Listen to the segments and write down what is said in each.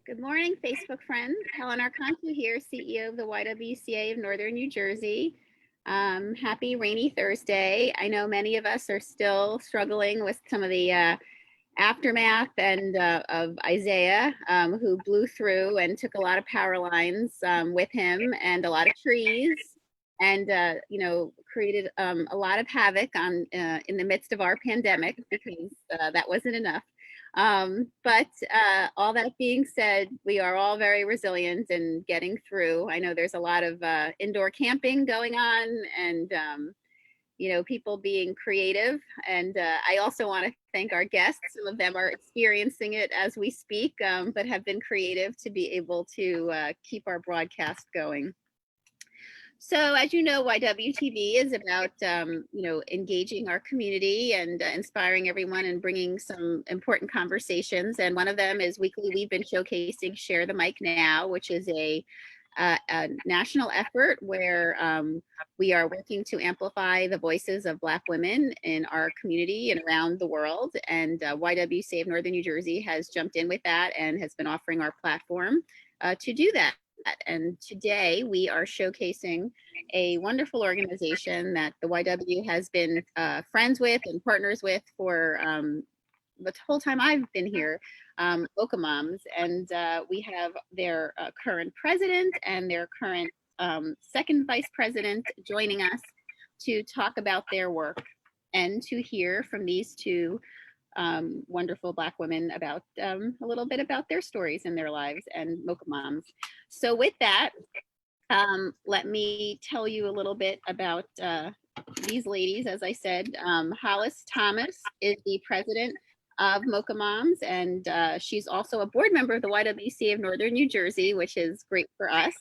Good morning, Facebook friends. Helen Archontou here, CEO of the YWCA of Northern New Jersey. Happy rainy Thursday. I know many of us are still struggling with some of the aftermath and of Isaiah, who blew through and took a lot of power lines with him and a lot of trees, and created a lot of havoc on in the midst of our pandemic, because that wasn't enough. But all that being said, we are all very resilient and getting through. I know there's a lot of indoor camping going on, and people being creative. And I also want to thank our guests. Some of them are experiencing it as we speak, but have been creative to be able to keep our broadcast going. So as you know, YWTV is about, engaging our community and inspiring everyone and bringing some important conversations. And one of them is weekly, we've been showcasing Share the Mic Now, which is a national effort where we are working to amplify the voices of Black women in our community and around the world. And YWCA of Northern New Jersey has jumped in with that and has been offering our platform to do that. And today we are showcasing a wonderful organization that the YW has been friends with and partners with for the whole time I've been here, Mocha Moms. And we have their current president and their current second vice president joining us to talk about their work and to hear from these two wonderful Black women about a little bit about their stories and their lives and Mocha Moms. So with that, let me tell you a little bit about these ladies. As I said, Hollis Thomas is the president of Mocha Moms, and she's also a board member of the YWCA of Northern New Jersey, which is great for us.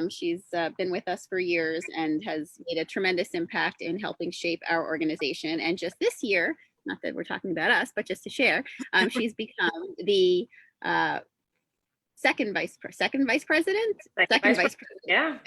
She's been with us for years and has made a tremendous impact in helping shape our organization. And just this year, not that we're talking about us, but just to share, she's become the second vice president. Yeah.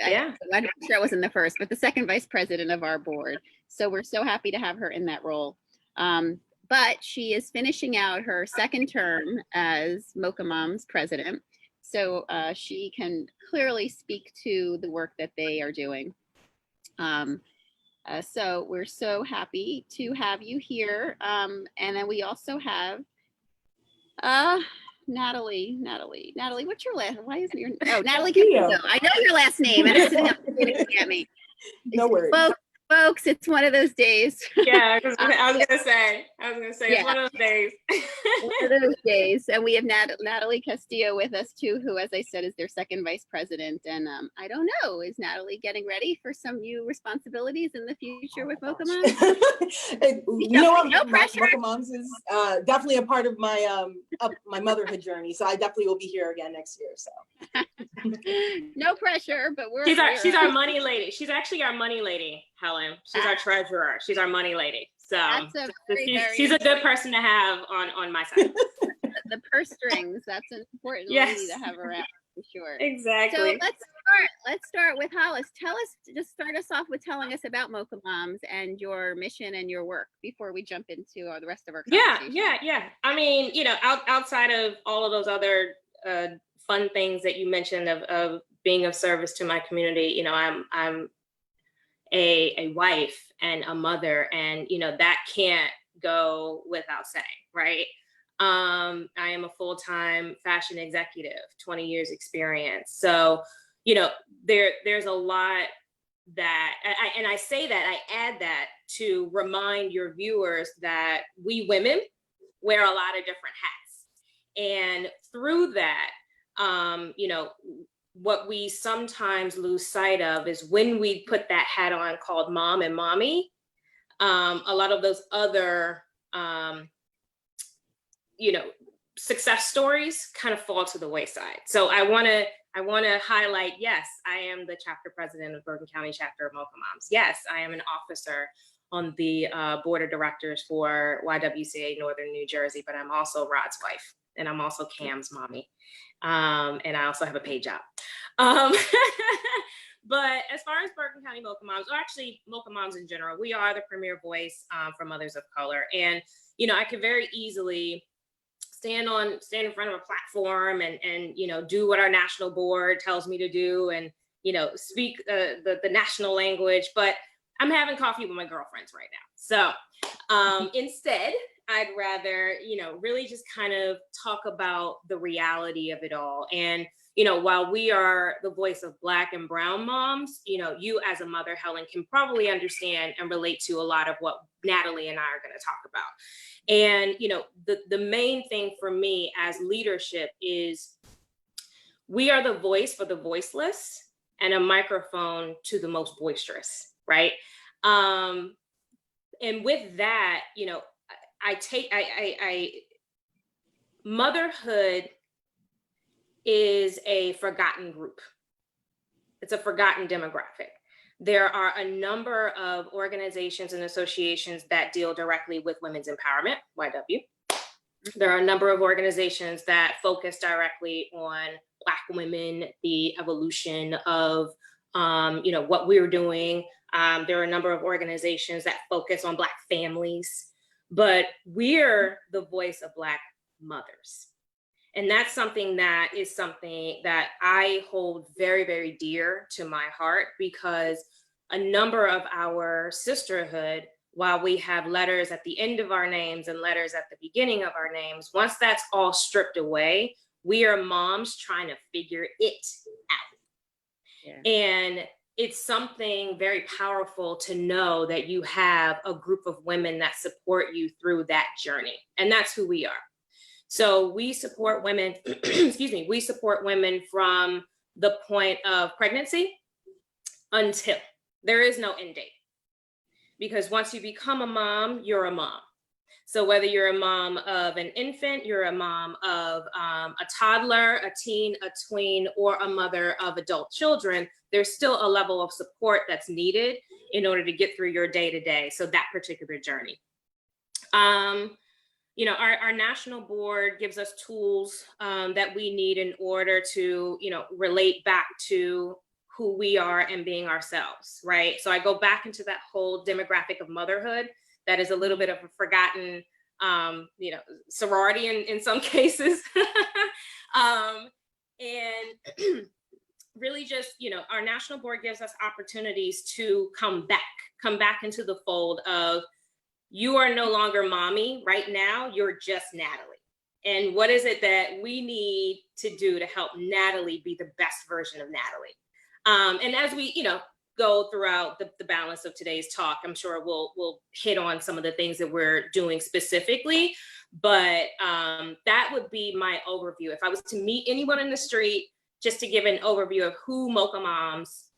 I'm sure it wasn't the first, but the second vice president of our board. So we're so happy to have her in that role. But she is finishing out her second term as Mocha Moms president. So she can clearly speak to the work that they are doing. So we're so happy to have you here. And then we also have Natalie, what's your last? Why isn't your? Oh, Natalie Castillo. I know your last name, and it's at me. No worries. Folks, it's one of those days. Yeah, because I was gonna say, it's one of those days. One of those days, and we have Natalie Castillo with us too, who, as I said, is their second vice president. And I don't know, is Natalie getting ready for some new responsibilities in the future with Mocha Moms? No pressure. Mocha Moms is definitely a part of my my motherhood journey, so I definitely will be here again next year. So no pressure, but she's our money lady. She's actually our money lady, Helen. She's our treasurer. She's our money lady. So she's a good person to have on my side. The purse strings, that's an important lady to have around for sure. Exactly. So let's start with Hollis. Just start us off with telling us about Mocha Moms and your mission and your work before we jump into the rest of our conversation. Yeah. I mean, outside of all of those other fun things that you mentioned of being of service to my community, I'm a wife and a mother, and that can't go without saying, right? I am a full-time fashion executive, 20 years experience. So, there's a lot that, I say that, I add that to remind your viewers that we women wear a lot of different hats. And through that, what we sometimes lose sight of is when we put that hat on called mom and mommy, a lot of those other, success stories kind of fall to the wayside. So I want to highlight, yes, I am the chapter president of Bergen County chapter of Mocha Moms. Yes, I am an officer on the board of directors for YWCA Northern New Jersey, but I'm also Rod's wife, and I'm also Cam's mommy. And I also have a paid job. But as far as Bergen County Mocha Moms, or actually Mocha Moms in general, we are the premier voice for mothers of color. And, I could very easily stand in front of a platform and do what our national board tells me to do and speak the national language, but I'm having coffee with my girlfriends right now. So instead, I'd rather really just kind of talk about the reality of it all. And while we are the voice of Black and Brown moms, you as a mother, Helen, can probably understand and relate to a lot of what Natalie and I are going to talk about. And, the main thing for me as leadership is we are the voice for the voiceless and a microphone to the most boisterous, right? And with that, motherhood is a forgotten group. It's a forgotten demographic. There are a number of organizations and associations that deal directly with women's empowerment, YW. There are a number of organizations that focus directly on Black women, the evolution of, what we're doing. There are a number of organizations that focus on Black families, but we're the voice of Black mothers. And that's something that I hold very, very dear to my heart, because a number of our sisterhood, while we have letters at the end of our names and letters at the beginning of our names, once that's all stripped away, we are moms trying to figure it out. Yeah. And it's something very powerful to know that you have a group of women that support you through that journey. And that's who we are. So we support women, we support women from the point of pregnancy until there is no end date. Because once you become a mom, you're a mom. So whether you're a mom of an infant, you're a mom of a toddler, a teen, a tween, or a mother of adult children, there's still a level of support that's needed in order to get through your day-to-day. So that particular journey. Our national board gives us tools that we need in order to, relate back to who we are and being ourselves, right? So I go back into that whole demographic of motherhood that is a little bit of a forgotten, sorority in some cases. And really just, our national board gives us opportunities to come back into the fold of, you are no longer mommy right now, you're just Natalie. And what is it that we need to do to help Natalie be the best version of Natalie? And as we, go throughout the balance of today's talk, I'm sure we'll hit on some of the things that we're doing specifically, but that would be my overview. If I was to meet anyone in the street, just to give an overview of who Mocha Moms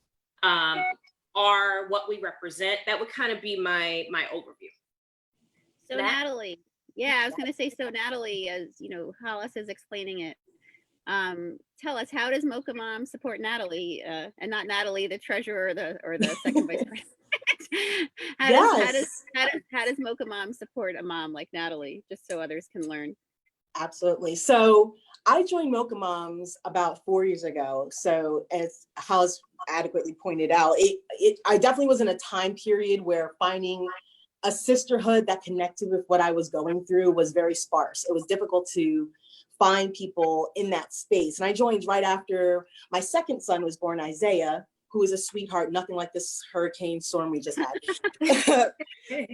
are, what we represent, that would kind of be my overview. So Natalie, yeah, I was going to say, so Natalie, as Hollis is explaining it, tell us, how does Mocha Mom support Natalie, and not Natalie, the treasurer or the second vice president? How does Mocha Mom support a mom like Natalie, just so others can learn? Absolutely. So I joined Mocha Moms about 4 years ago. So as Hollis adequately pointed out, I definitely was in a time period where finding a sisterhood that connected with what I was going through was very sparse. It was difficult to find people in that space. And I joined right after my second son was born, Isaiah, who is a sweetheart, nothing like this hurricane storm we just had. And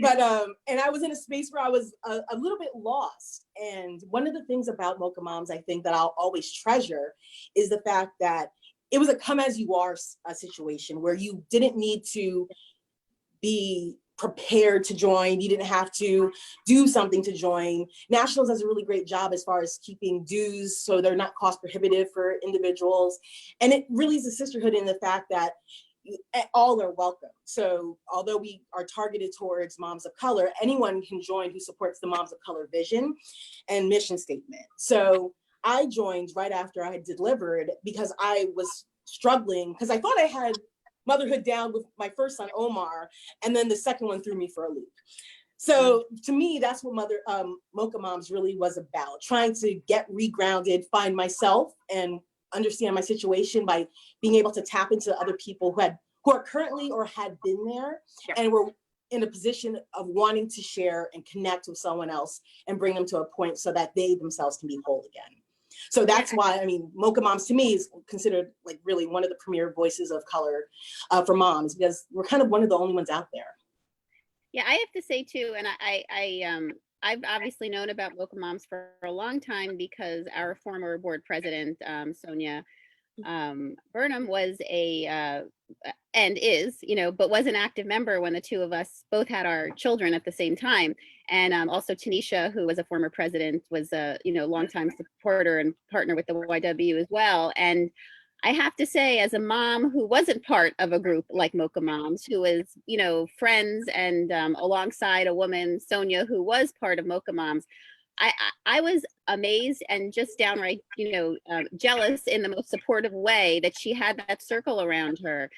I was in a space where I was a little bit lost. And one of the things about Mocha Moms, I think, that I'll always treasure is the fact that it was a come as you are situation where you didn't need to be prepared to join. You didn't have to do something to join. Nationals does a really great job as far as keeping dues so they're not cost prohibitive for individuals. And it really is a sisterhood in the fact that all are welcome. So although we are targeted towards moms of color, anyone can join who supports the Moms of Color vision and mission statement. So I joined right after I had delivered because I was struggling, because I thought I had motherhood down with my first son, Omar, and then the second one threw me for a loop. So to me, that's what Mocha Moms really was about, trying to get regrounded, find myself, and understand my situation by being able to tap into other people who are currently or had been there, and were in a position of wanting to share and connect with someone else and bring them to a point so that they themselves can be whole again. So that's why, I mean, Mocha Moms to me is considered like really one of the premier voices of color for moms, because we're kind of one of the only ones out there. Yeah, I have to say too, and I've obviously known about Mocha Moms for a long time because our former board president, Sonia Burnham, was and is, but was an active member when the two of us both had our children at the same time. And also Tanisha, who was a former president, was a longtime supporter and partner with the YW as well. And I have to say, as a mom who wasn't part of a group like Mocha Moms, who was, friends and alongside a woman, Sonia, who was part of Mocha Moms, I was amazed and just downright, jealous in the most supportive way that she had that circle around her.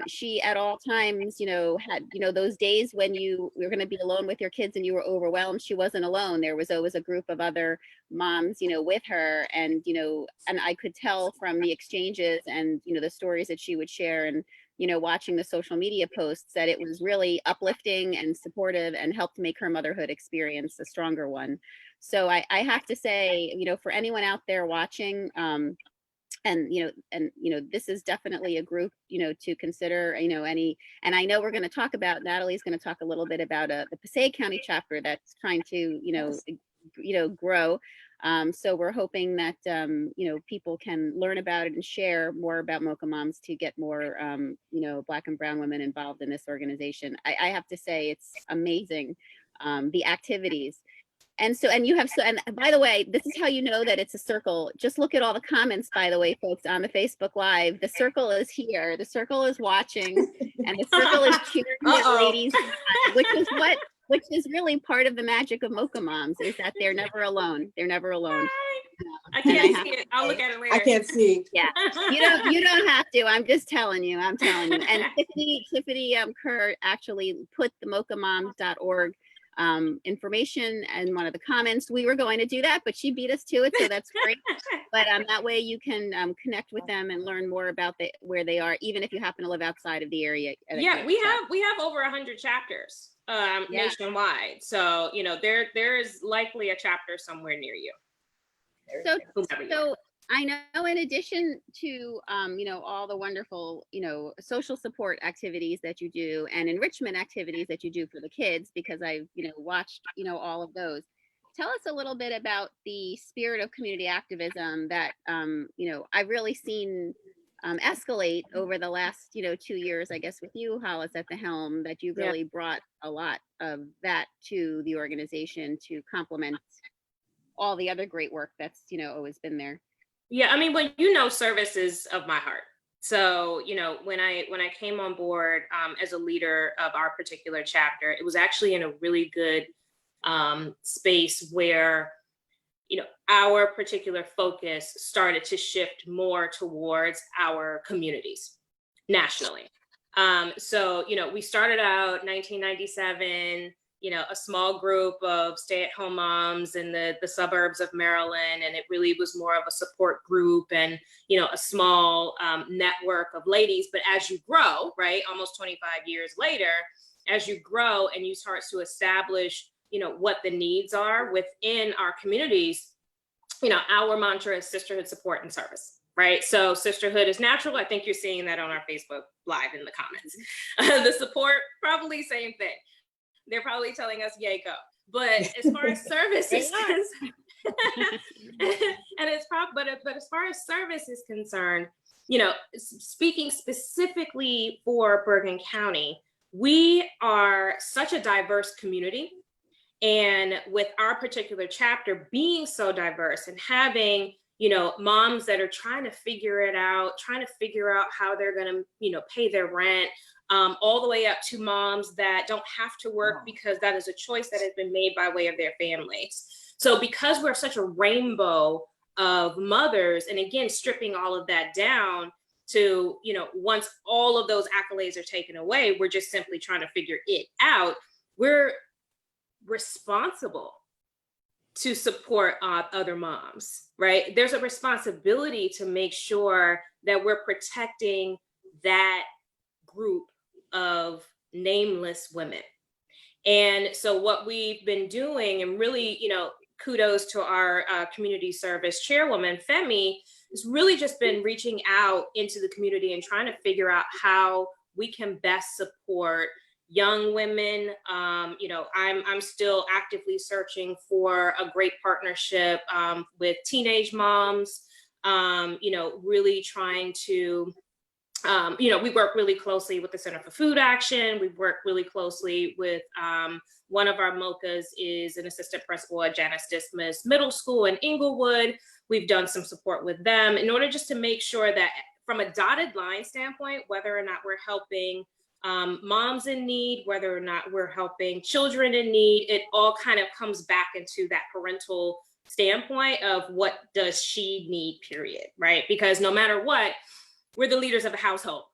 She at all times, had, those days when you were going to be alone with your kids and you were overwhelmed, she wasn't alone. There was always a group of other moms, with her. And, and I could tell from the exchanges and, the stories that she would share and, watching the social media posts that it was really uplifting and supportive and helped make her motherhood experience a stronger one. So I have to say, for anyone out there watching, and this is definitely a group to consider, and I know we're going to talk about, Natalie's going to talk a little bit about the Passaic County chapter that's trying to grow. So we're hoping that people can learn about it and share more about Mocha Moms to get more Black and brown women involved in this organization. I have to say it's amazing, the activities. And by the way, this is how you know that it's a circle. Just look at all the comments, by the way, folks, on the Facebook Live. The circle is here. The circle is watching, and the circle is cheering the ladies on, which is really part of the magic of Mocha Moms, is that they're never alone. They're never alone. I can't see it. I'll look at it later. I can't see. Yeah, you don't have to. I'm just telling you. I'm telling you. And Tiffany Kerr actually put the mochamoms.org information and one of the comments. We were going to do that, but she beat us to it, so that's great. But that way you can connect with them and learn more about where they are, even if you happen to live outside of the area. Yeah, we have over 100 chapters nationwide, so there is likely a chapter somewhere near you. So I know, in addition to all the wonderful social support activities that you do and enrichment activities that you do for the kids, because I've watched all of those. Tell us a little bit about the spirit of community activism that I've really seen escalate over the last 2 years, I guess, with you, Hollis, at the helm. That you really brought a lot of that to the organization to complement all the other great work that's always been there. Yeah, I mean, service is of my heart. So, when I came on board as a leader of our particular chapter, it was actually in a really good space where, our particular focus started to shift more towards our communities nationally. So, we started out 1997, a small group of stay-at-home moms in the suburbs of Maryland. And it really was more of a support group and, a small network of ladies. But as you grow, right, almost 25 years later, as you grow and you start to establish, what the needs are within our communities, our mantra is sisterhood, support, and service. Right. So sisterhood is natural. I think you're seeing that on our Facebook Live in the comments. The support, probably same thing. They're probably telling us, yay, go. But as far as service is concerned, but as far as service is concerned, speaking specifically for Bergen County, we are such a diverse community. And with our particular chapter being so diverse and having, moms that are trying to figure out how they're going to, pay their rent, all the way up to moms that don't have to work because that is a choice that has been made by way of their families. So because we're such a rainbow of mothers, and again, stripping all of that down to, once all of those accolades are taken away, we're just simply trying to figure it out. We're responsible to support other moms, right? There's a responsibility to make sure that we're protecting that group of nameless women. And so what we've been doing, and really, kudos to our community service chairwoman, Femi, has really just been reaching out into the community and trying to figure out how we can best support young women. I'm still actively searching for a great partnership with teenage moms, really trying to, we work really closely with the Center for Food Action. We work really closely with one of our MOCAs is an assistant principal at Janice Dismas Middle School in Inglewood. We've done some support with them in order just to make sure that from a dotted line standpoint, whether or not we're helping moms in need, whether or not we're helping children in need, it all kind of comes back into that parental standpoint of what does she need, period, right? Because no matter what, we're the leaders of the household.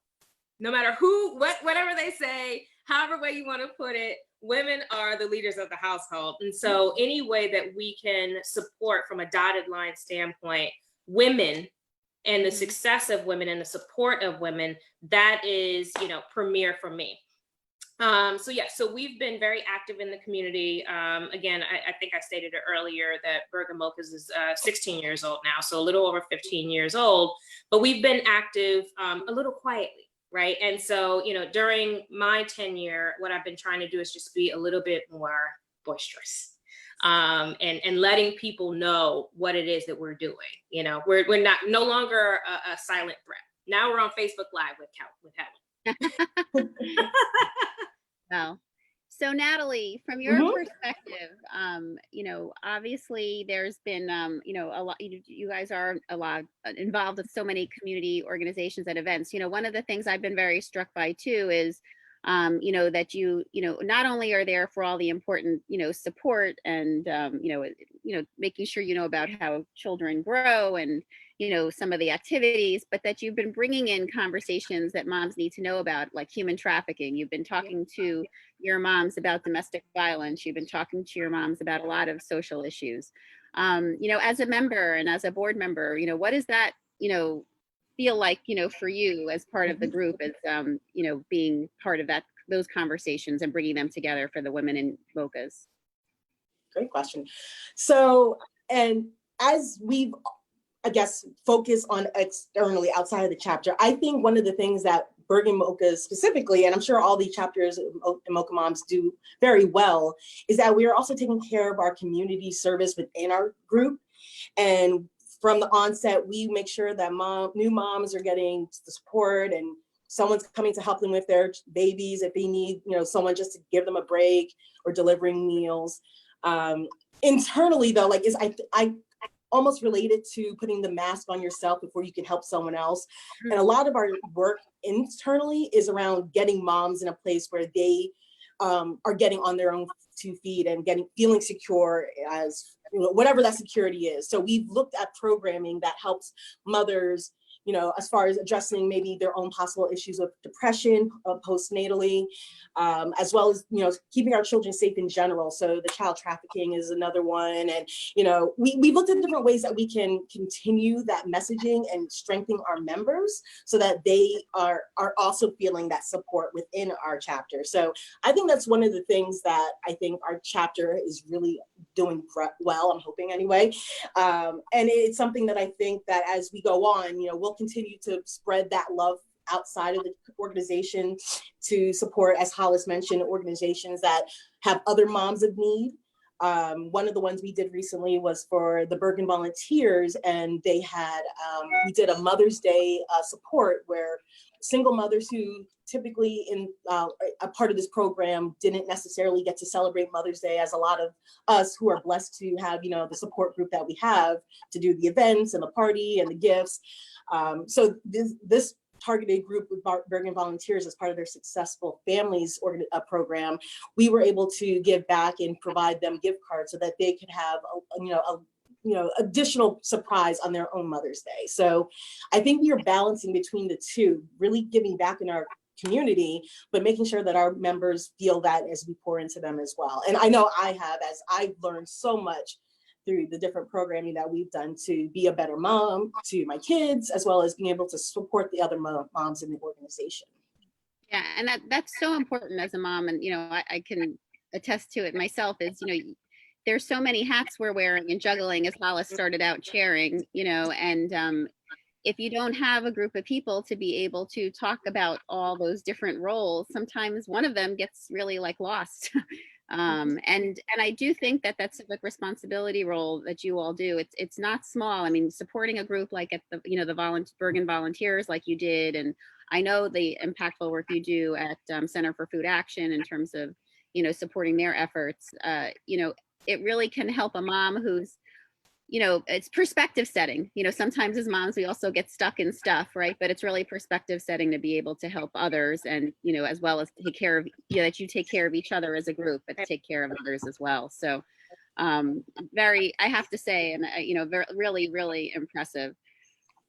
No matter who, whatever they say, however way you want to put it, women are the leaders of the household. And so any way that we can support from a dotted line standpoint, women and the success of women and the support of women, that is, premier for me. So we've been very active in the community. Again, I think I stated it earlier that Bergen Mochas is 16 years old now, so a little over 15 years old, but we've been active a little quietly, right? And so, during my tenure, what I've been trying to do is just be a little bit more boisterous. And letting people know what it is that we're doing. We're no longer a silent threat. Now we're on Facebook Live with Helen. Wow. So Natalie, from your perspective, obviously there's been, a lot, you guys are a lot involved with so many community organizations and events. One of the things I've been very struck by too is, that you not only are there for all the important, support and, making sure you know about how children grow and, some of the activities, but that you've been bringing in conversations that moms need to know about, like human trafficking. You've been talking to your moms about domestic violence. You've been talking to your moms about a lot of social issues. As a member and as a board member, what does that, feel like, for you as part of the group, as, being part of those conversations and bringing them together for the women in Mochas? Great question. So, and as we've, I guess, focus on externally outside of the chapter, I think one of the things that Bergen Mochas specifically, and I'm sure all the chapters in Mocha Moms do very well, is that we are also taking care of our community service within our group. And from the onset, we make sure that new moms are getting the support and someone's coming to help them with their babies if they need, someone just to give them a break or delivering meals. Internally though, I almost related to putting the mask on yourself before you can help someone else. And a lot of our work internally is around getting moms in a place where they are getting on their own 2 feet and feeling secure as whatever that security is. So we've looked at programming that helps mothers, as far as addressing maybe their own possible issues of depression postnatally, as well as, keeping our children safe in general. So the child trafficking is another one. And, we looked at different ways that we can continue that messaging and strengthen our members so that they are also feeling that support within our chapter. So I think that's one of the things that I think our chapter is really doing well, I'm hoping anyway. And it's something that I think that as we go on, we'll continue to spread that love outside of the organization to support, as Hollis mentioned, organizations that have other moms of need. One of the ones we did recently was for the Bergen Volunteers, and they had, we did a Mother's Day support where single mothers who typically in a part of this program didn't necessarily get to celebrate Mother's Day, as a lot of us who are blessed to have, the support group that we have to do the events and the party and the gifts. So this targeted group with Bergen Volunteers as part of their Successful Families program, we were able to give back and provide them gift cards so that they could have additional surprise on their own Mother's Day. So I think we are balancing between the two, really giving back in our community, but making sure that our members feel that as we pour into them as well. And I know I have, as I've learned so much through the different programming that we've done to be a better mom to my kids, as well as being able to support the other moms in the organization. Yeah, and that's so important as a mom, and I can attest to it myself. Is there's so many hats we're wearing and juggling, as Hollis started out sharing. And if you don't have a group of people to be able to talk about all those different roles, sometimes one of them gets really like lost. And I do think that civic responsibility role that you all do, it's not small. I mean, supporting a group like at the the Bergen Volunteers like you did, and I know the impactful work you do at Center for Food Action in terms of supporting their efforts. It really can help a mom who's it's perspective setting. Sometimes as moms, we also get stuck in stuff, right? But it's really perspective setting to be able to help others and, as well as take care of, that you take care of each other as a group, but to take care of others as well. So I have to say, and, really, really impressive.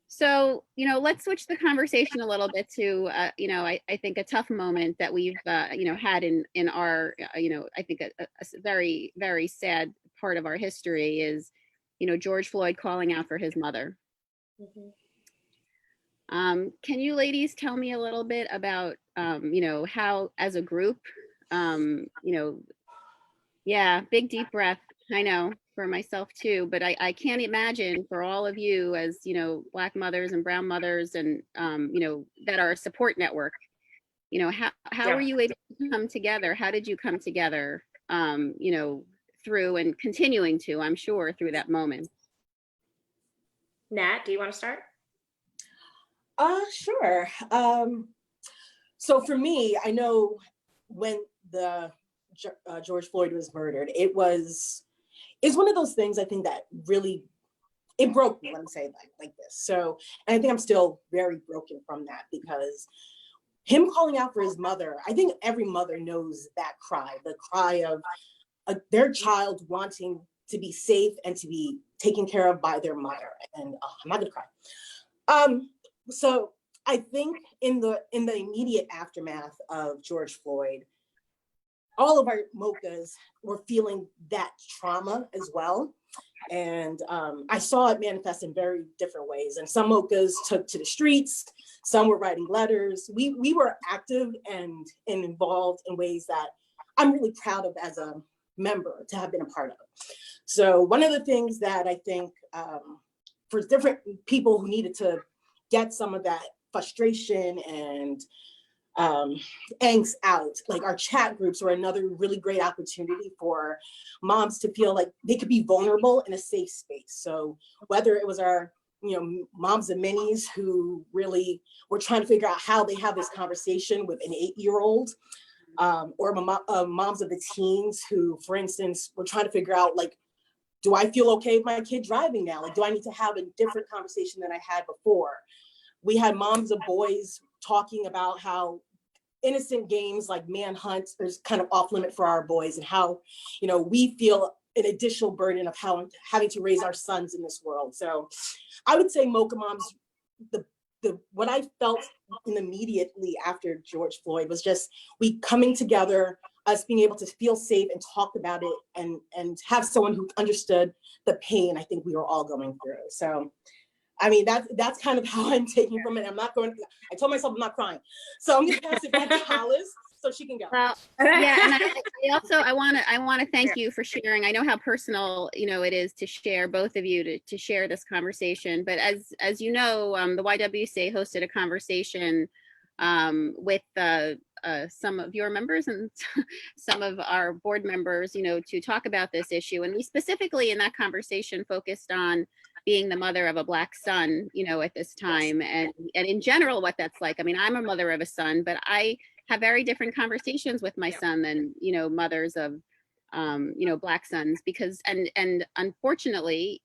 So, let's switch the conversation a little bit to, I think a tough moment that we've, had in our, I think a very, very sad part of our history is, George Floyd calling out for his mother. Mhm. Can you ladies tell me a little bit about, how as a group, yeah, big deep breath. I know for myself too, but I can't imagine for all of you as, Black mothers and brown mothers and, that are a support network, how were you able to come together? How did you come together, through and continuing to, I'm sure, through that moment? Nat, do you want to start? Sure. So for me, I know when the George Floyd was murdered, it's one of those things I think that really, it broke me, let me say it like this. So, and I think I'm still very broken from that, because him calling out for his mother, I think every mother knows that cry, the cry of their child wanting to be safe and to be taken care of by their mother. And I'm not gonna cry. So I think in the immediate aftermath of George Floyd, all of our mochas were feeling that trauma as well. And I saw it manifest in very different ways. And some mochas took to the streets, some were writing letters. We were active and involved in ways that I'm really proud of as a member to have been a part of. So one of the things that I think for different people who needed to get some of that frustration and angst out, like our chat groups were another really great opportunity for moms to feel like they could be vulnerable in a safe space. So whether it was our moms and minis who really were trying to figure out how they have this conversation with an 8-year-old, or moms of the teens who, for instance, were trying to figure out, like, do I feel okay with my kid driving now? Like, do I need to have a different conversation than I had before? We had moms of boys talking about how innocent games like Manhunt is kind of off limit for our boys, and how, we feel an additional burden of having to raise our sons in this world. So I would say Mocha Moms, what I felt immediately after George Floyd was just we coming together, us being able to feel safe and talk about it, and have someone who understood the pain I think we were all going through. So, I mean, that's kind of how I'm taking from it. I told myself I'm not crying. So I'm gonna pass it back to Hollis so she can go. Well, yeah, and I want to thank you for sharing. I know how personal it is to share, both of you to share this conversation. But as you know, the YWCA hosted a conversation with some of your members and some of our board members, to talk about this issue. And we specifically in that conversation focused on being the mother of a Black son, at this time, and in general what that's like. I mean, I'm a mother of a son, but I have very different conversations with my son than mothers of Black sons, because and unfortunately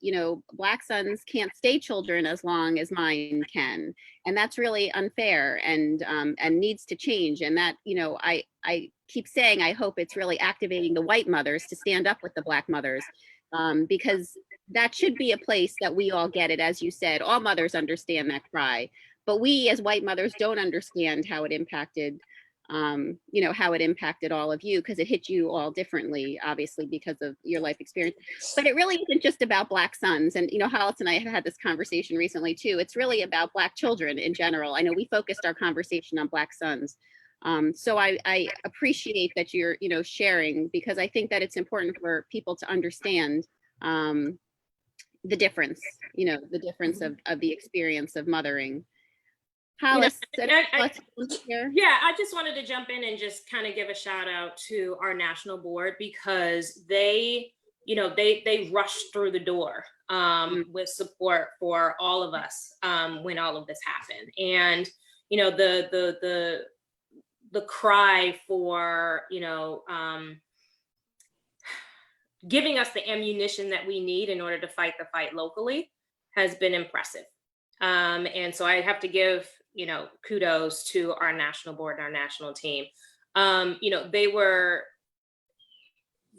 Black sons can't stay children as long as mine can, and that's really unfair and needs to change. And that I keep saying I hope it's really activating the white mothers to stand up with the Black mothers, because that should be a place that we all get it. As you said, all mothers understand that cry, but we as white mothers don't understand how it impacted how it impacted all of you, because it hit you all differently, obviously, because of your life experience. But it really isn't just about Black sons. And, Hollis and I have had this conversation recently, too. It's really about Black children in general. I know we focused our conversation on Black sons, So I appreciate that you're, sharing, because I think that it's important for people to understand the difference, the difference of the experience of mothering. Hollis, yeah, I just wanted to jump in and just kind of give a shout out to our national board, because they rushed through the door with support for all of us when all of this happened. And, the cry for, giving us the ammunition that we need in order to fight the fight locally has been impressive. And so I have to give, kudos to our national board and our national team.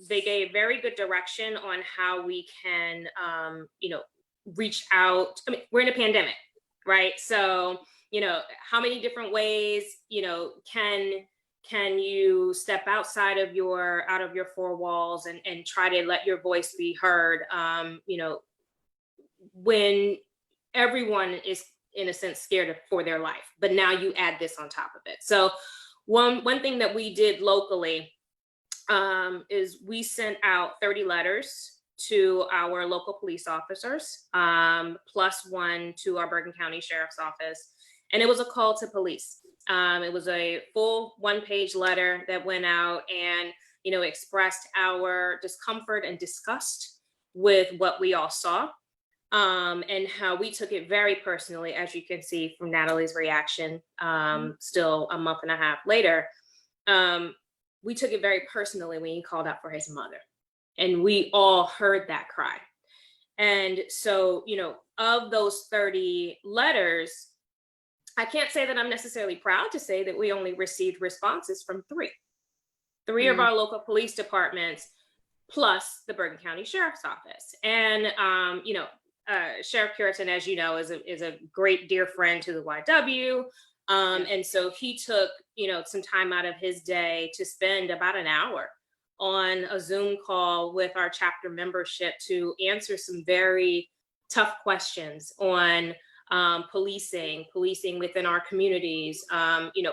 They gave very good direction on how we can, reach out. I mean, we're in a pandemic, right? So, how many different ways, can you step outside of your four walls and try to let your voice be heard, when everyone is, in a sense, scared for their life, but now you add this on top of it. So one thing that we did locally is we sent out 30 letters to our local police officers, plus one to our Bergen County Sheriff's Office. And it was a call to police. It was a full one-page letter that went out and, expressed our discomfort and disgust with what we all saw. And how we took it very personally, as you can see from Natalie's reaction, still a month and a half later. We took it very personally when he called out for his mother. And we all heard that cry. And so, of those 30 letters, I can't say that I'm necessarily proud to say that we only received responses from three of our local police departments, plus the Bergen County Sheriff's Office. And, Sheriff Puritan, as you know, is a great dear friend to the YW. And so he took, some time out of his day to spend about an hour on a Zoom call with our chapter membership to answer some very tough questions on policing within our communities.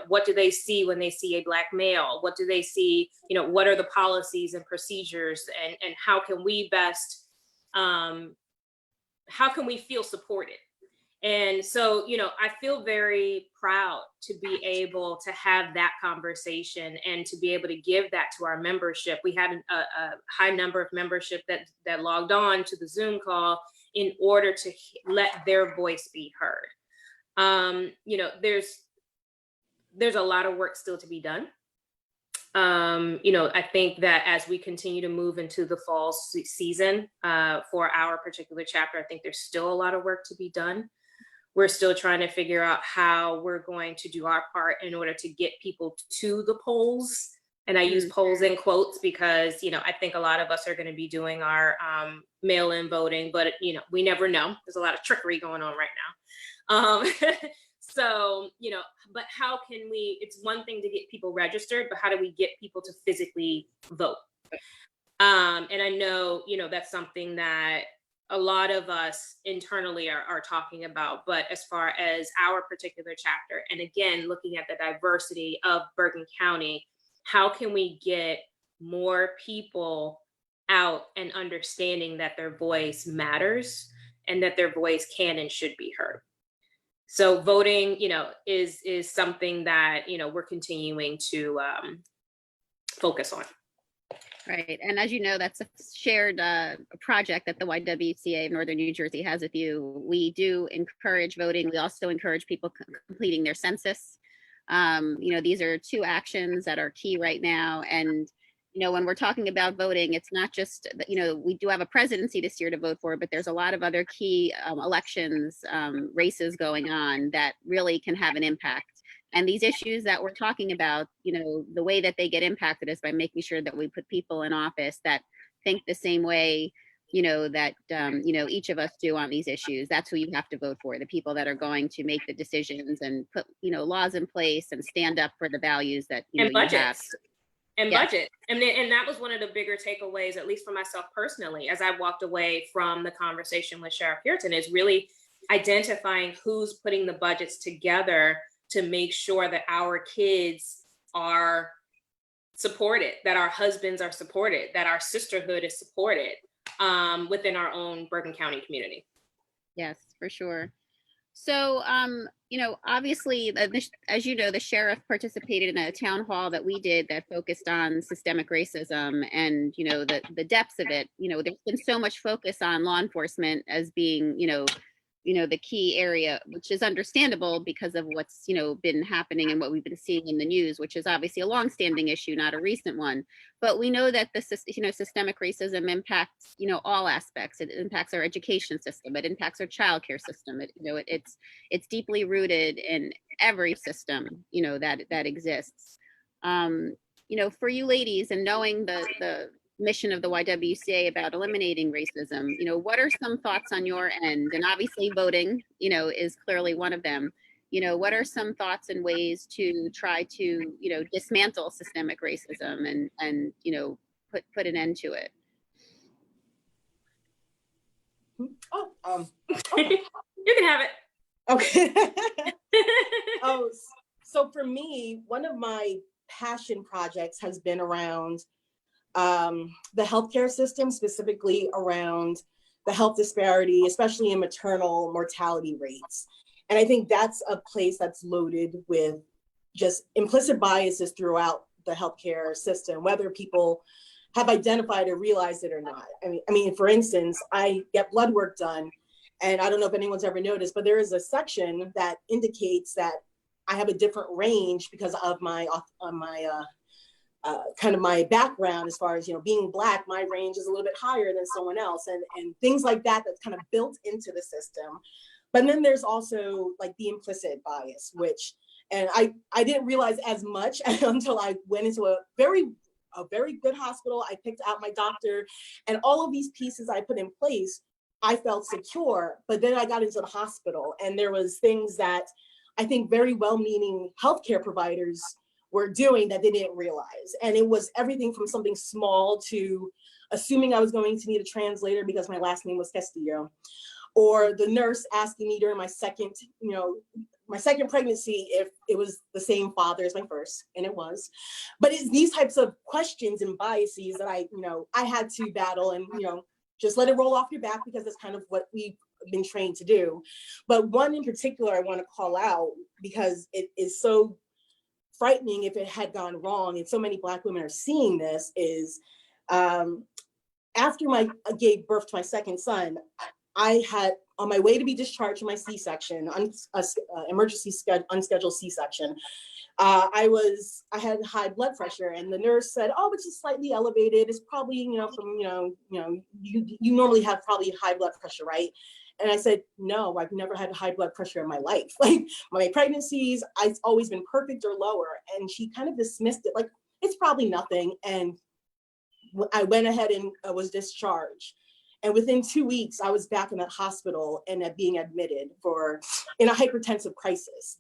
What do they see when they see a Black male? What do they see? What are the policies and procedures, and how can we best, how can we feel supported? And so, I feel very proud to be able to have that conversation and to be able to give that to our membership. We had a high number of membership that logged on to the Zoom call in order to let their voice be heard. There's a lot of work still to be done. I think that as we continue to move into the fall season for our particular chapter, I think there's still a lot of work to be done. We're still trying to figure out how we're going to do our part in order to get people to the polls. And I use polls in quotes because, I think a lot of us are going to be doing our mail-in voting, but, we never know. There's a lot of trickery going on right now. So, but how can it's one thing to get people registered, but how do we get people to physically vote? And I know, that's something that a lot of us internally are talking about, but as far as our particular chapter, and again, looking at the diversity of Bergen County, how can we get more people out and understanding that their voice matters and that their voice can and should be heard? So voting, is something that, we're continuing to focus on. Right. And as you know, that's a shared project that the YWCA of Northern New Jersey has with you. We do encourage voting. We also encourage people completing their census. These are two actions that are key right now. And, when we're talking about voting, it's not just, we do have a presidency this year to vote for, but there's a lot of other key elections, races going on that really can have an impact. And these issues that we're talking about, the way that they get impacted is by making sure that we put people in office that think the same way, that, each of us do on these issues. That's who you have to vote for, the people that are going to make the decisions and put, laws in place and stand up for the values that, and budgets. You have. And budget. And that was one of the bigger takeaways, at least for myself personally, as I walked away from the conversation with Sheriff Puritan, is really identifying who's putting the budgets together to make sure that our kids are supported, that our husbands are supported, that our sisterhood is supported within our own Bergen County community. Yes, for sure. So, obviously, as you know, the sheriff participated in a town hall that we did that focused on systemic racism and, the depths of it. There's been so much focus on law enforcement as being, the key area, which is understandable because of what's, been happening and what we've been seeing in the news, which is obviously a longstanding issue, not a recent one. But we know that the, systemic racism impacts, all aspects. It impacts our education system. It impacts our childcare system. It's deeply rooted in every system, that exists. For you ladies, and knowing the mission of the YWCA about eliminating racism, what are some thoughts on your end? And obviously voting, is clearly one of them. What are some thoughts and ways to try to, dismantle systemic racism and put an end to it? You can have it. Okay. So for me, one of my passion projects has been around the healthcare system, specifically around the health disparity, especially in maternal mortality rates. And I think that's a place that's loaded with just implicit biases throughout the healthcare system, whether people have identified or realized it or not. I mean, for instance, I get blood work done, and I don't know if anyone's ever noticed, but there is a section that indicates that I have a different range because of my kind of my background as far as, being Black. My range is a little bit higher than someone else, and things like that that's kind of built into the system. But then there's also like the implicit bias, which, and I didn't realize as much until I went into a very good hospital. I picked out my doctor, and all of these pieces I put in place, I felt secure. But then I got into the hospital, and there was things that I think very well-meaning healthcare providers were doing that they didn't realize. And it was everything from something small to assuming I was going to need a translator because my last name was Castillo, or the nurse asking me during my second pregnancy if it was the same father as my first, and it was. But it's these types of questions and biases that I had to battle and, just let it roll off your back, because that's kind of what we've been trained to do. But one in particular I want to call out because it is so frightening if it had gone wrong, and so many Black women are seeing this, is after I gave birth to my second son, I had, on my way to be discharged from my C-section, emergency unscheduled C-section, I had high blood pressure, and the nurse said, "Oh, it's just slightly elevated. It's probably, from, you normally have probably high blood pressure, right?" And I said, "No, I've never had high blood pressure in my life. Like, my pregnancies, I've always been perfect or lower." And she kind of dismissed it, like, it's probably nothing. And I went ahead and was discharged. And within 2 weeks, I was back in that hospital and being admitted in a hypertensive crisis,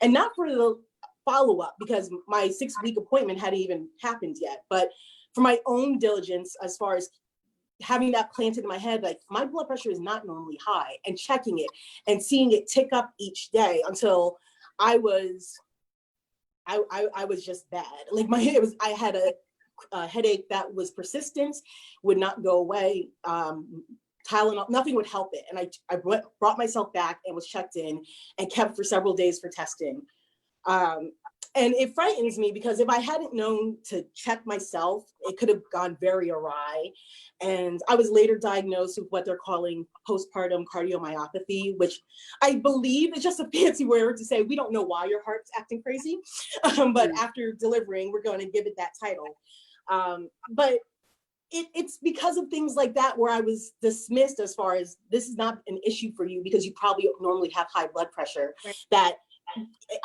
and not for the follow-up, because my 6-week appointment hadn't even happened yet, but for my own diligence, as far as having that planted in my head, like, my blood pressure is not normally high, and checking it and seeing it tick up each day until I was just bad. Like, I had a headache that was persistent, would not go away. Tylenol, nothing would help it. And I brought myself back and was checked in and kept for several days for testing. And it frightens me because if I hadn't known to check myself, it could have gone very awry. And I was later diagnosed with what they're calling postpartum cardiomyopathy, which I believe is just a fancy word to say we don't know why your heart's acting crazy. But after delivering, we're going to give it that title. But it's because of things like that where I was dismissed as far as, this is not an issue for you because you probably normally have high blood pressure. Right. That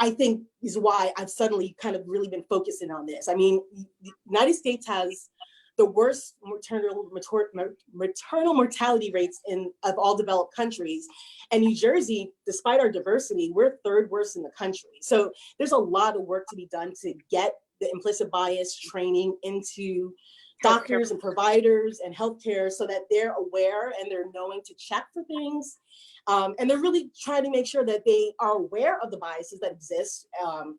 I think is why I've suddenly kind of really been focusing on this. I mean, the United States has the worst maternal mortality rates of all developed countries. And New Jersey, despite our diversity, we're third worst in the country. So there's a lot of work to be done to get the implicit bias training into doctors and providers and healthcare so that they're aware and they're knowing to check for things. And they're really trying to make sure that they are aware of the biases that exist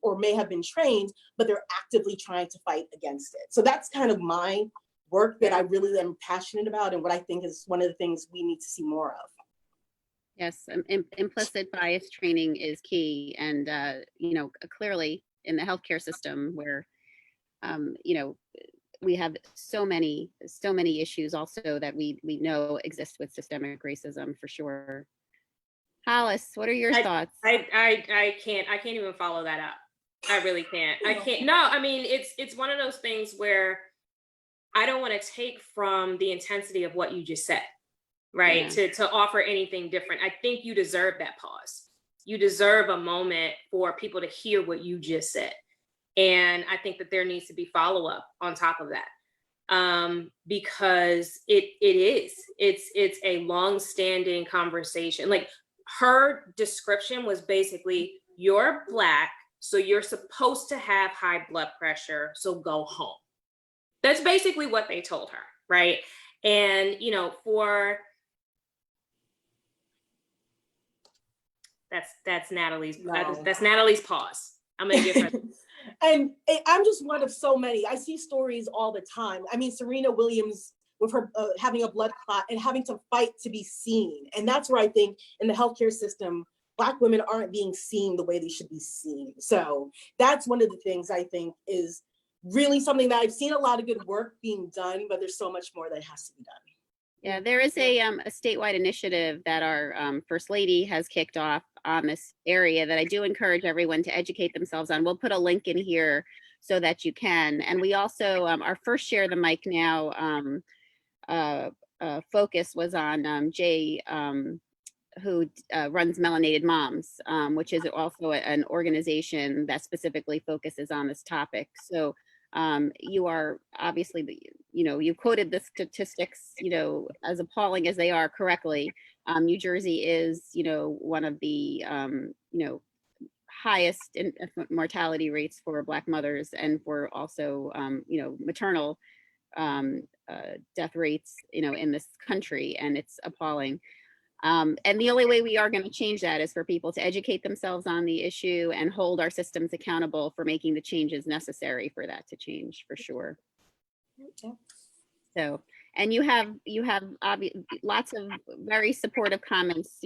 or may have been trained, but they're actively trying to fight against it. So that's kind of my work that I really am passionate about and what I think is one of the things we need to see more of. Yes, implicit bias training is key. And, clearly in the healthcare system where, we have so many issues also that we know exist with systemic racism for sure. Hollis, what are your thoughts? I can't even follow that up. I really can't. I can't. No, I mean, it's one of those things where I don't want to take from the intensity of what you just said, right? Yeah. To offer anything different. I think you deserve that pause. You deserve a moment for people to hear what you just said. And I think that there needs to be follow-up on top of that. Because it's a long-standing conversation. Like, her description was basically, you're Black, so you're supposed to have high blood pressure, so go home. That's basically what they told her, right? And, that's Natalie's, that's Natalie's pause. I'm gonna give her. And I'm just one of so many. I see stories all the time. I mean, Serena Williams with her having a blood clot and having to fight to be seen. And that's where I think in the healthcare system, Black women aren't being seen the way they should be seen. So that's one of the things I think is really something that I've seen a lot of good work being done, but there's so much more that has to be done. Yeah, there is a statewide initiative that our First Lady has kicked off on this area that I do encourage everyone to educate themselves on. We'll put a link in here so that you can. And we also, our first Share the Mic Now focus was on Jay, who runs Melanated Moms, which is also an organization that specifically focuses on this topic. So you are obviously, you quoted the statistics, as appalling as they are correctly. New Jersey is, one of the, highest mortality rates for Black mothers and for also, maternal death rates, in this country, and it's appalling. And the only way we are going to change that is for people to educate themselves on the issue and hold our systems accountable for making the changes necessary for that to change, for sure. Okay. So, and you have lots of very supportive comments,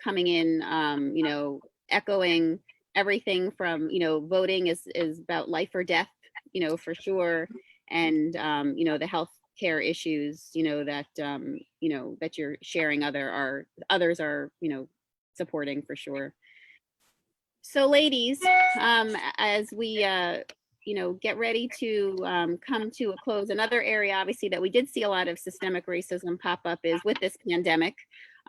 coming in, echoing everything from, voting is about life or death, for sure. And, the health care issues, that, that you're sharing others are, supporting for sure. So ladies, as we, get ready to come to a close, another area obviously that we did see a lot of systemic racism pop up is with this pandemic,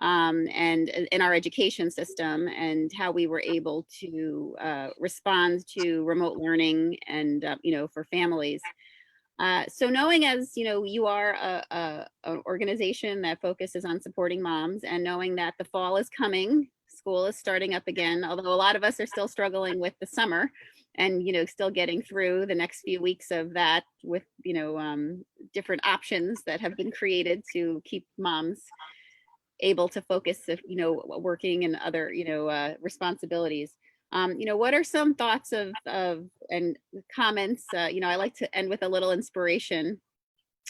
and in our education system, and how we were able to respond to remote learning and, for families. So knowing, as you are an organization that focuses on supporting moms, and knowing that the fall is coming, school is starting up again, although a lot of us are still struggling with the summer and, still getting through the next few weeks of that with, different options that have been created to keep moms able to focus, working and other, responsibilities. What are some thoughts of and comments? I like to end with a little inspiration,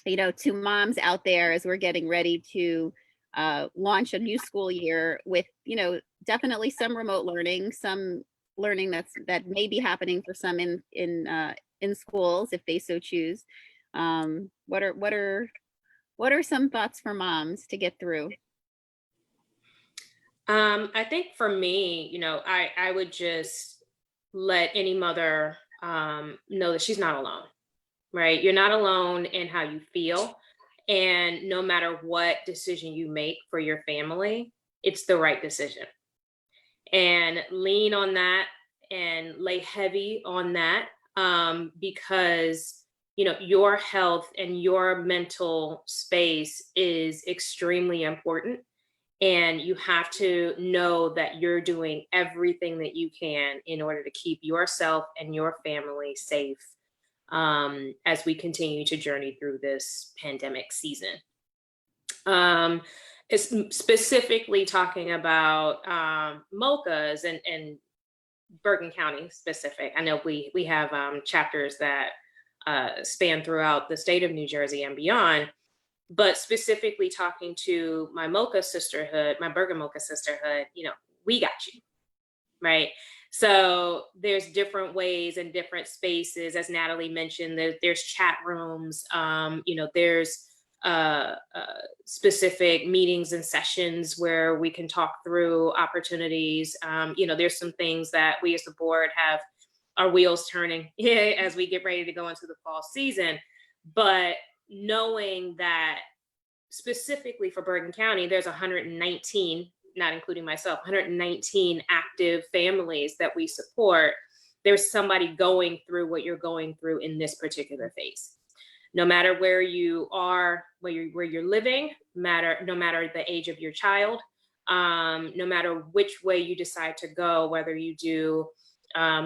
to moms out there as we're getting ready to launch a new school year with, definitely some remote learning, some learning that may be happening for some in schools if they so choose. What are some thoughts for moms to get through? I think for me, I would just let any mother know that she's not alone, right? You're not alone in how you feel. And no matter what decision you make for your family, it's the right decision. And lean on that and lay heavy on that, because, your health and your mental space is extremely important. And you have to know that you're doing everything that you can in order to keep yourself and your family safe as we continue to journey through this pandemic season. It's specifically talking about mochas and Bergen County specific. I know we have chapters that span throughout the state of New Jersey and beyond, but specifically talking to my Mocha sisterhood, my Bergen Mocha sisterhood, we got you, right? So there's different ways and different spaces, as Natalie mentioned, there's chat rooms, there's specific meetings and sessions where we can talk through opportunities. There's some things that we as the board have our wheels turning as we get ready to go into the fall season. But knowing that specifically for Bergen County, there's 119, not including myself, 119 active families that we support. There's somebody going through what you're going through in this particular phase. No matter where you are, where you're living, no matter the age of your child, no matter which way you decide to go, whether you do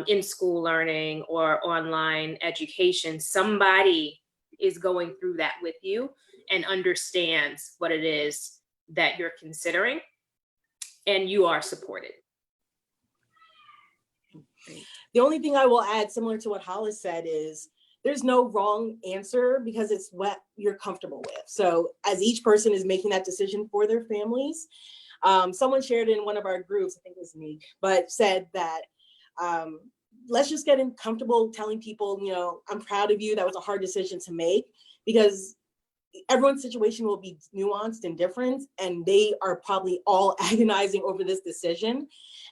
in-school learning or online education, somebody is going through that with you and understands what it is that you're considering, and you are supported. The only thing I will add, similar to what Hollis said, is there's no wrong answer because it's what you're comfortable with. So as each person is making that decision for their families, someone shared in one of our groups, I think it was me, but said that let's just get comfortable telling people, I'm proud of you. That was a hard decision to make, because everyone's situation will be nuanced and different, and they are probably all agonizing over this decision.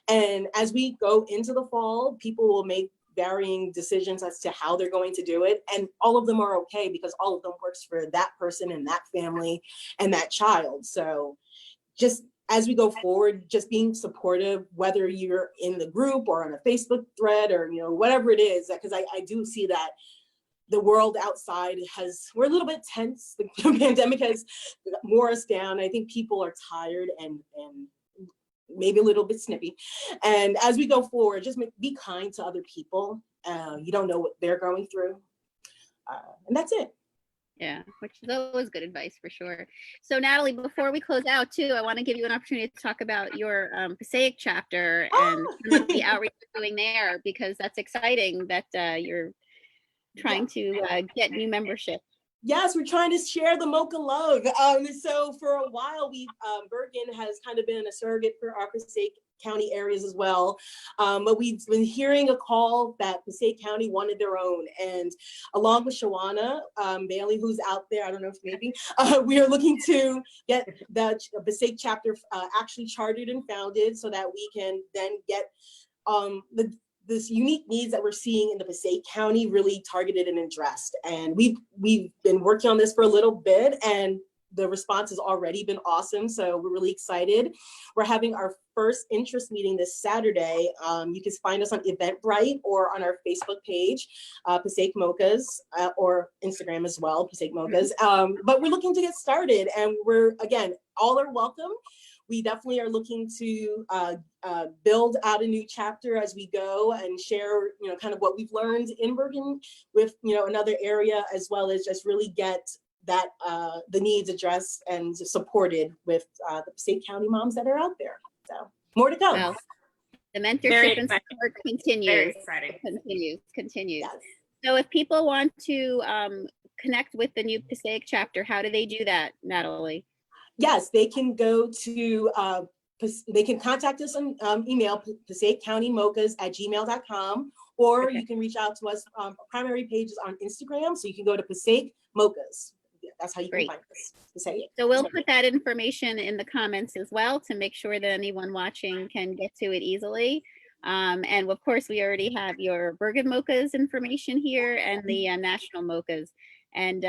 And as we go into the fall, people will make varying decisions as to how they're going to do it. And all of them are okay, because all of them works for that person and that family and that child. So just as we go forward, just being supportive, whether you're in the group or on a Facebook thread or, whatever it is, because I do see that the world outside we're a little bit tense. The pandemic has wore us down. I think people are tired and maybe a little bit snippy. And as we go forward, just be kind to other people. You don't know what they're going through. And that's it. Yeah, which is always good advice for sure. So Natalie, before we close out too, I want to give you an opportunity to talk about your Passaic chapter and the outreach you're doing there, because that's exciting that you're trying to get new membership. Yes, we're trying to share the Mocha love. So for a while, Bergen has kind of been a surrogate for our Passaic County areas as well. But we've been hearing a call that Passaic County wanted their own. And along with Shawana Bailey, who's out there, I don't know if maybe, we are looking to get the Passaic chapter actually chartered and founded so that we can then get this unique needs that we're seeing in the Passaic County really targeted and addressed. And we've been working on this for a little bit, and the response has already been awesome. So we're really excited. We're having our first interest meeting this Saturday. You can find us on Eventbrite or on our Facebook page, Passaic Mochas, or Instagram as well, Passaic Mochas. But we're looking to get started, and again, all are welcome. We definitely are looking to build out a new chapter as we go and share, kind of what we've learned in Bergen with, another area, as well as just really get that the needs addressed and supported with the Passaic County moms that are out there. So more to come. Well, the mentorship and support continues. Very exciting. Continues. Yes. So if people want to connect with the new Passaic chapter, how do they do that, Natalie? Yes, they can go to, they can contact us on email, PasaicCountyMochas@gmail.com, or you can reach out to us. Primary pages on Instagram, so you can go to Passaic Mochas. That's how you can find us. Passaic. So we'll put that information in the comments as well to make sure that anyone watching can get to it easily. And of course, we already have your Bergen Mochas information here and the National Mochas. And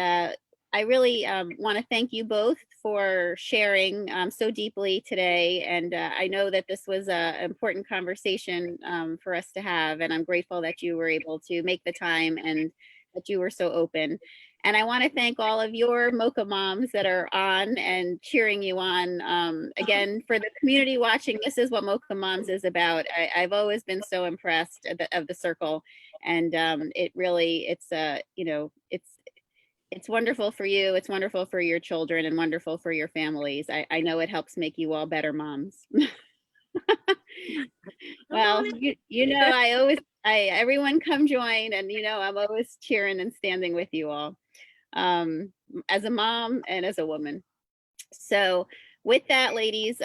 I really want to thank you both for sharing so deeply today. And I know that this was an important conversation for us to have. And I'm grateful that you were able to make the time and that you were so open. And I want to thank all of your Mocha moms that are on and cheering you on. Again, for the community watching, this is what Mocha Moms is about. I've always been so impressed of the circle. And it really, it's wonderful for you. It's wonderful for your children and wonderful for your families. I know it helps make you all better moms. Well, everyone come join, and I'm always cheering and standing with you all, as a mom and as a woman. So with that, ladies,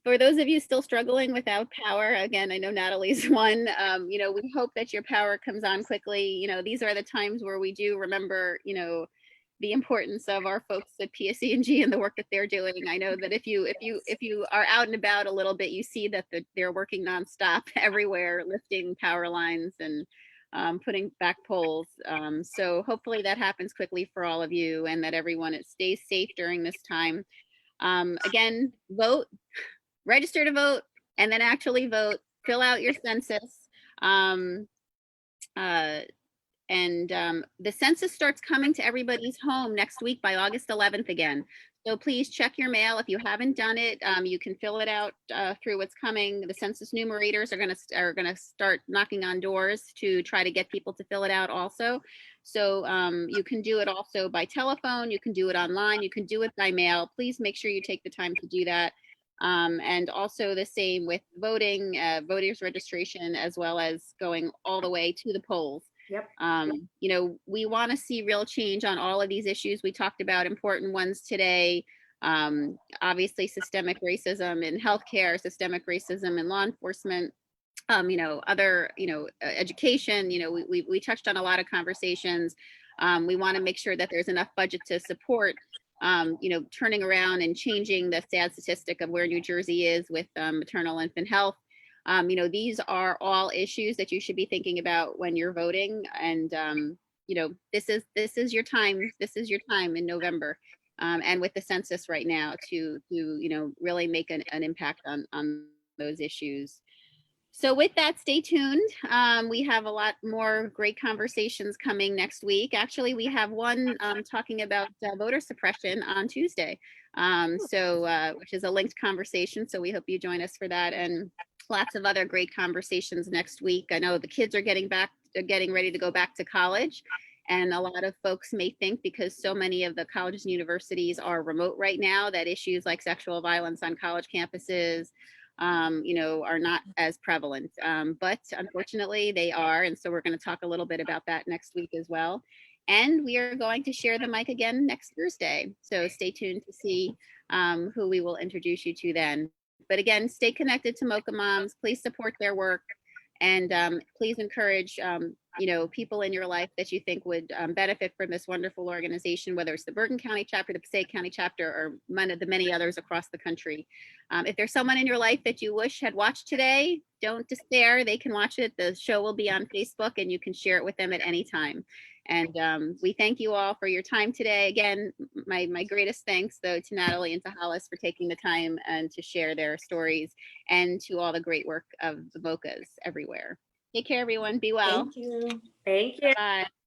for those of you still struggling without power, again, I know Natalie's one, we hope that your power comes on quickly. These are the times where we do remember, the importance of our folks at PSE&G and the work that they're doing. I know that if you are out and about a little bit, you see that they're working nonstop everywhere, lifting power lines and putting back poles. So hopefully that happens quickly for all of you, and that everyone stays safe during this time. Again, vote, register to vote, and then actually vote. Fill out your census. The census starts coming to everybody's home next week by August 11th again. So please check your mail. If you haven't done it, you can fill it out through what's coming. The census numerators are gonna start knocking on doors to try to get people to fill it out also. So you can do it also by telephone. You can do it online. You can do it by mail. Please make sure you take the time to do that. And also the same with voting, voters registration, as well as going all the way to the polls. Yep. We want to see real change on all of these issues. We talked about important ones today. Obviously, systemic racism in healthcare, systemic racism in law enforcement, other, education. We touched on a lot of conversations. We want to make sure that there's enough budget to support, turning around and changing the sad statistic of where New Jersey is with maternal infant health. These are all issues that you should be thinking about when you're voting. And, this is your time. This is your time in November. And with the census right now to really make an impact on those issues. So with that, stay tuned. We have a lot more great conversations coming next week. Actually, we have one talking about voter suppression on Tuesday. Which is a linked conversation. So we hope you join us for that, and lots of other great conversations next week. I know the kids are getting ready to go back to college. And a lot of folks may think, because so many of the colleges and universities are remote right now, that issues like sexual violence on college campuses, are not as prevalent. But unfortunately they are. And so we're going to talk a little bit about that next week as well. And we are going to share the mic again next Thursday. So stay tuned to see who we will introduce you to then. But again, stay connected to Mocha Moms. Please support their work. And please encourage, people in your life that you think would benefit from this wonderful organization, whether it's the Bergen County chapter, the Passaic County chapter, or the many others across the country. If there's someone in your life that you wish had watched today, don't despair. They can watch it. The show will be on Facebook, and you can share it with them at any time. And we thank you all for your time today. Again, my greatest thanks, though, to Natalie and to Hollis for taking the time and to share their stories, and to all the great work of the Mochas everywhere. Take care, everyone. Be well. Thank you. Thank you. Bye.